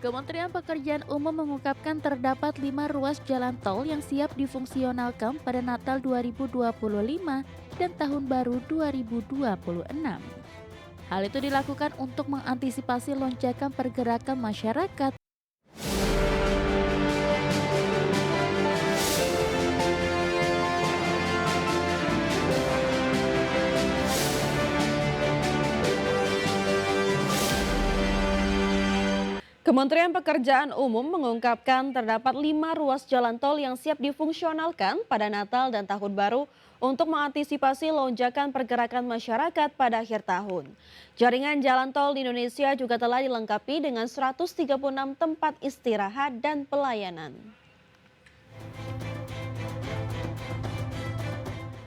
Kementerian Pekerjaan Umum mengungkapkan terdapat 5 ruas jalan tol yang siap difungsionalkan pada Natal 2025 dan Tahun Baru 2026. Hal itu dilakukan untuk mengantisipasi lonjakan pergerakan masyarakat. Kementerian Pekerjaan Umum mengungkapkan terdapat 5 ruas jalan tol yang siap difungsionalkan pada Natal dan Tahun Baru untuk mengantisipasi lonjakan pergerakan masyarakat pada akhir tahun. Jaringan jalan tol di Indonesia juga telah dilengkapi dengan 136 tempat istirahat dan pelayanan.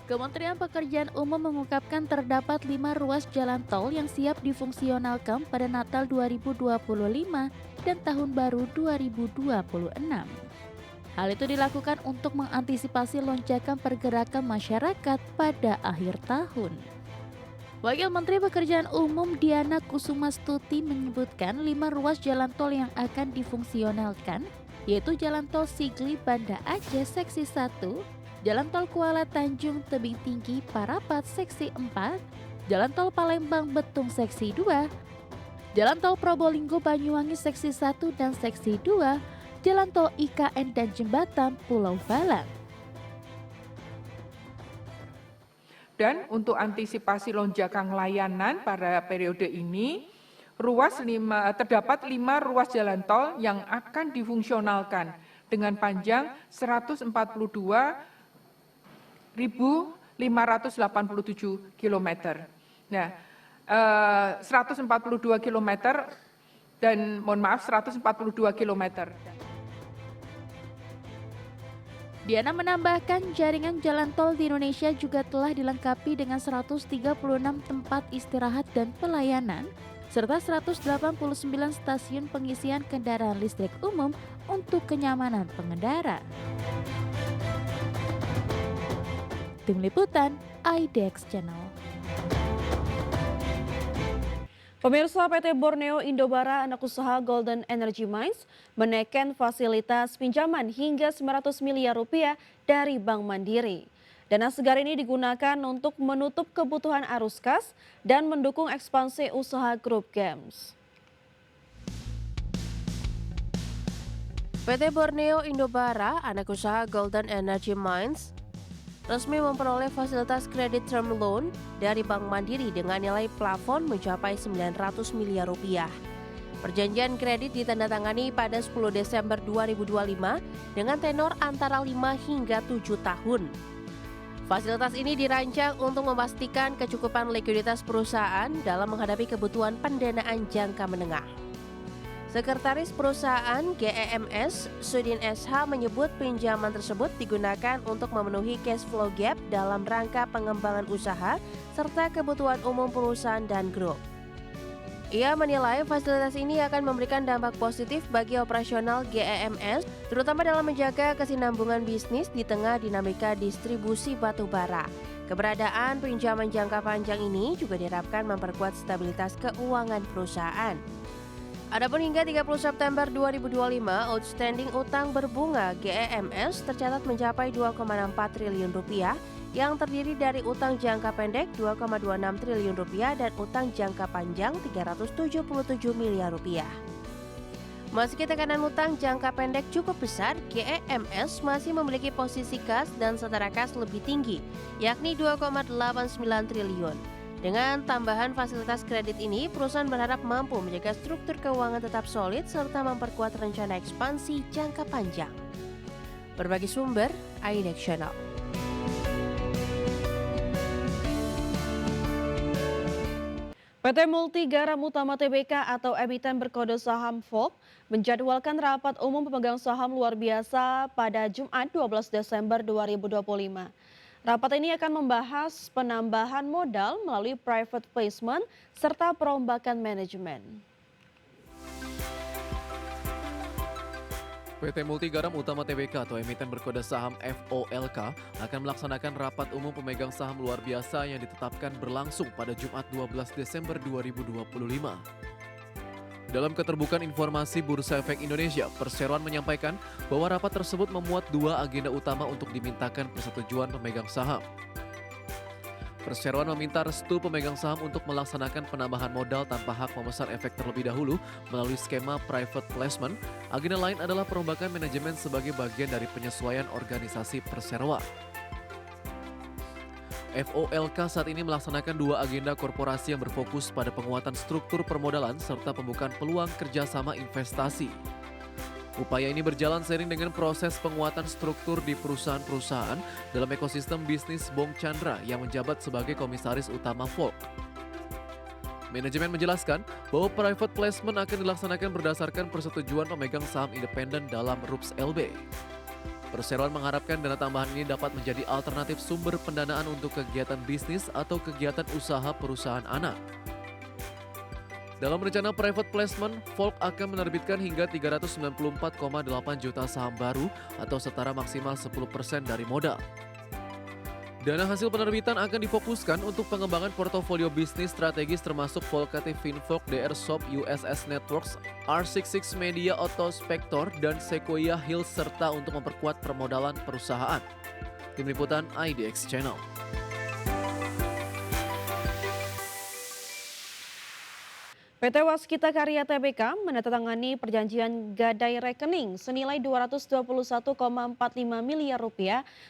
Kementerian Pekerjaan Umum mengungkapkan terdapat 5 ruas jalan tol yang siap difungsionalkan pada Natal 2025 dan Tahun Baru 2026. Hal itu dilakukan untuk mengantisipasi lonjakan pergerakan masyarakat pada akhir tahun. Wakil Menteri Pekerjaan Umum Diana Kusumastuti menyebutkan 5 ruas jalan tol yang akan difungsionalkan, yaitu Jalan Tol Sigli Banda Aceh Seksi 1, Jalan Tol Kuala Tanjung Tebing Tinggi Parapat Seksi 4, Jalan Tol Palembang Betung Seksi 2, Jalan Tol Probolinggo Banyuwangi Seksi 1 dan Seksi 2, Jalan Tol IKN dan Jembatan Pulau Balang. Dan untuk antisipasi lonjakan layanan pada periode ini, terdapat 5 ruas jalan tol yang akan difungsionalkan dengan panjang 142.587 km. Nah, 142 km dan 142 km. Diana menambahkan jaringan jalan tol di Indonesia juga telah dilengkapi dengan 136 tempat istirahat dan pelayanan, serta 189 stasiun pengisian kendaraan listrik umum untuk kenyamanan pengendara. Tim Liputan, IDX Channel. Pemirsa, PT Borneo Indobara anak usaha Golden Energy Mines menaikkan fasilitas pinjaman hingga 900 miliar rupiah dari Bank Mandiri. Dana segar ini digunakan untuk menutup kebutuhan arus kas dan mendukung ekspansi usaha grup Games. PT Borneo Indobara anak usaha Golden Energy Mines resmi memperoleh fasilitas kredit term loan dari Bank Mandiri dengan nilai plafon mencapai 900 miliar rupiah. Perjanjian kredit ditandatangani pada 10 Desember 2025 dengan tenor antara 5 hingga 7 tahun. Fasilitas ini dirancang untuk memastikan kecukupan likuiditas perusahaan dalam menghadapi kebutuhan pendanaan jangka menengah. Sekretaris Perusahaan GEMS, Sudin SH menyebut pinjaman tersebut digunakan untuk memenuhi cash flow gap dalam rangka pengembangan usaha serta kebutuhan umum perusahaan dan grup. Ia menilai fasilitas ini akan memberikan dampak positif bagi operasional GEMS, terutama dalam menjaga kesinambungan bisnis di tengah dinamika distribusi batu bara. Keberadaan pinjaman jangka panjang ini juga diharapkan memperkuat stabilitas keuangan perusahaan. Adapun hingga 30 September 2025, outstanding utang berbunga GEMS tercatat mencapai 2,64 triliun rupiah yang terdiri dari utang jangka pendek 2,26 triliun rupiah dan utang jangka panjang 377 miliar rupiah. Meski tekanan utang jangka pendek cukup besar, GEMS masih memiliki posisi kas dan setara kas lebih tinggi, yakni 2,89 triliun. Dengan tambahan fasilitas kredit ini, perusahaan berharap mampu menjaga struktur keuangan tetap solid serta memperkuat rencana ekspansi jangka panjang. Berbagi sumber, IDX Channel. PT Multi Garam Utama Tbk atau emiten berkode saham VOG menjadwalkan rapat umum pemegang saham luar biasa pada Jumat 12 Desember 2025. Rapat ini akan membahas penambahan modal melalui private placement serta perombakan manajemen. PT Multi Garam Utama Tbk atau emiten berkode saham FOLK akan melaksanakan rapat umum pemegang saham luar biasa yang ditetapkan berlangsung pada Jumat 12 Desember 2025. Dalam keterbukaan informasi Bursa Efek Indonesia, Perseroan menyampaikan bahwa rapat tersebut memuat 2 agenda utama untuk dimintakan persetujuan pemegang saham. Perseroan meminta restu pemegang saham untuk melaksanakan penambahan modal tanpa hak memesan efek terlebih dahulu melalui skema private placement. Agenda lain adalah perombakan manajemen sebagai bagian dari penyesuaian organisasi perseroan. FOLK saat ini melaksanakan 2 agenda korporasi yang berfokus pada penguatan struktur permodalan serta pembukaan peluang kerjasama investasi. Upaya ini berjalan seiring dengan proses penguatan struktur di perusahaan-perusahaan dalam ekosistem bisnis Bong Chandra yang menjabat sebagai komisaris utama Volk. Manajemen menjelaskan bahwa private placement akan dilaksanakan berdasarkan persetujuan pemegang saham independen dalam RUPS LB. Perseroan mengharapkan dana tambahan ini dapat menjadi alternatif sumber pendanaan untuk kegiatan bisnis atau kegiatan usaha perusahaan anak. Dalam rencana private placement, Volk akan menerbitkan hingga 394,8 juta saham baru atau setara maksimal 10% dari modal. Dana hasil penerbitan akan difokuskan untuk pengembangan portofolio bisnis strategis termasuk Volkatif Finvolk, DR Shop, USS Networks, R66 Media Auto Spector, dan Sequoia Hills serta untuk memperkuat permodalan perusahaan. Tim Liputan IDX Channel. PT Waskita Karya Tbk menandatangani perjanjian gadai rekening senilai Rp221,45 miliar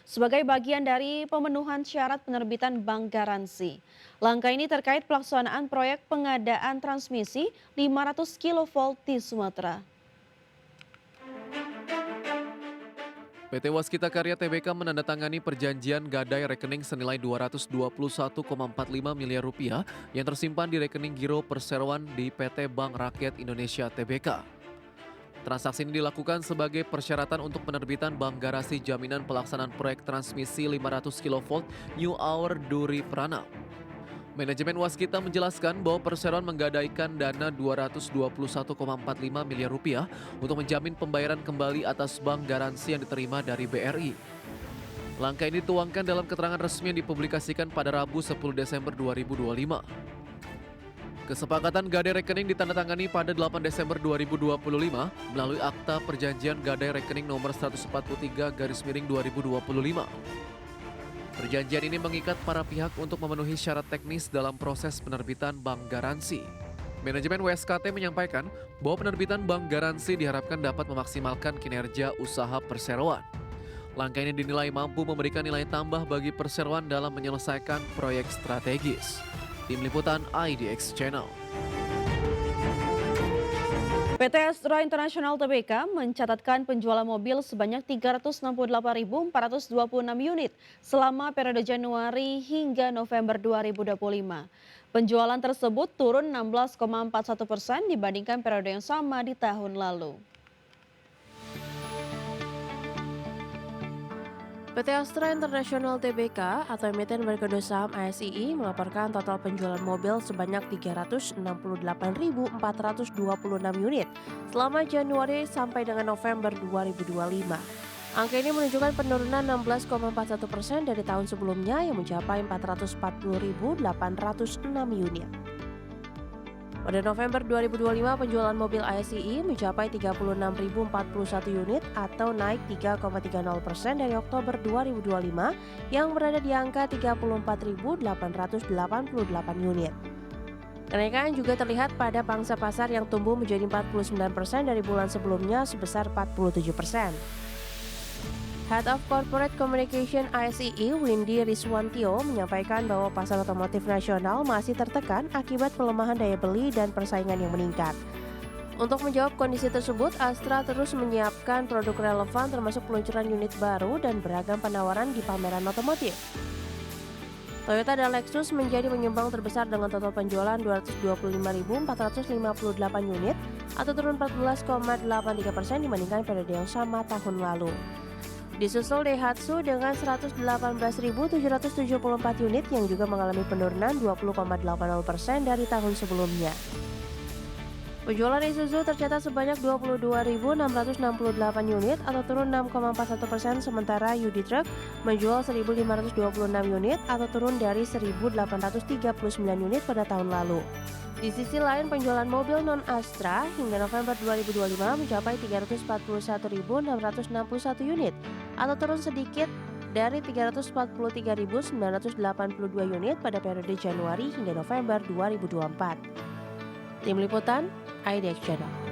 sebagai bagian dari pemenuhan syarat penerbitan bank garansi. Langkah ini terkait pelaksanaan proyek pengadaan transmisi 500 kV di Sumatera. PT Waskita Karya Tbk menandatangani perjanjian gadai rekening senilai Rp221,45 miliar yang tersimpan di rekening giro perseroan di PT Bank Rakyat Indonesia Tbk. Transaksi ini dilakukan sebagai persyaratan untuk penerbitan bank garansi jaminan pelaksanaan proyek transmisi 500 kV New Hour Duri Pranam. Manajemen Waskita menjelaskan bahwa perseroan menggadaikan dana Rp221,45 miliar untuk menjamin pembayaran kembali atas bank garansi yang diterima dari BRI. Langkah ini dituangkan dalam keterangan resmi yang dipublikasikan pada Rabu 10 Desember 2025. Kesepakatan gadai rekening ditandatangani pada 8 Desember 2025 melalui Akta Perjanjian Gadai Rekening nomor 143/2025. Perjanjian ini mengikat para pihak untuk memenuhi syarat teknis dalam proses penerbitan bank garansi. Manajemen WSKT menyampaikan bahwa penerbitan bank garansi diharapkan dapat memaksimalkan kinerja usaha perseroan. Langkah ini dinilai mampu memberikan nilai tambah bagi perseroan dalam menyelesaikan proyek strategis. Tim Liputan IDX Channel. PT Astra International Tbk mencatatkan penjualan mobil sebanyak 368.426 unit selama periode Januari hingga November 2025. Penjualan tersebut turun 16,41% dibandingkan periode yang sama di tahun lalu. PT Astra International Tbk atau emiten berkode saham ASII melaporkan total penjualan mobil sebanyak 368.426 unit selama Januari sampai dengan November 2025. Angka ini menunjukkan penurunan 16,41% dari tahun sebelumnya yang mencapai 440.806 unit. Pada November 2025, penjualan mobil ASII mencapai 36.041 unit atau naik 3,30% dari Oktober 2025 yang berada di angka 34.888 unit. Kenaikan juga terlihat pada pangsa pasar yang tumbuh menjadi 49% dari bulan sebelumnya sebesar 47%. Head of Corporate Communication ASII, Windy Riswantio, menyampaikan bahwa pasar otomotif nasional masih tertekan akibat pelemahan daya beli dan persaingan yang meningkat. Untuk menjawab kondisi tersebut, Astra terus menyiapkan produk relevan termasuk peluncuran unit baru dan beragam penawaran di pameran otomotif. Toyota dan Lexus menjadi penyumbang terbesar dengan total penjualan 225.458 unit atau turun 14,83% dibandingkan periode yang sama tahun lalu. Disusul Daihatsu dengan 118.774 unit yang juga mengalami penurunan 20,80% dari tahun sebelumnya. Penjualan Isuzu tercatat sebanyak 22.668 unit atau turun 6,41%, sementara UD Truck menjual 1.526 unit atau turun dari 1.839 unit pada tahun lalu. Di sisi lain, penjualan mobil non-Astra hingga November 2025 mencapai 341.661 unit atau turun sedikit dari 343.982 unit pada periode Januari hingga November 2024. Tim Liputan, IDX Channel.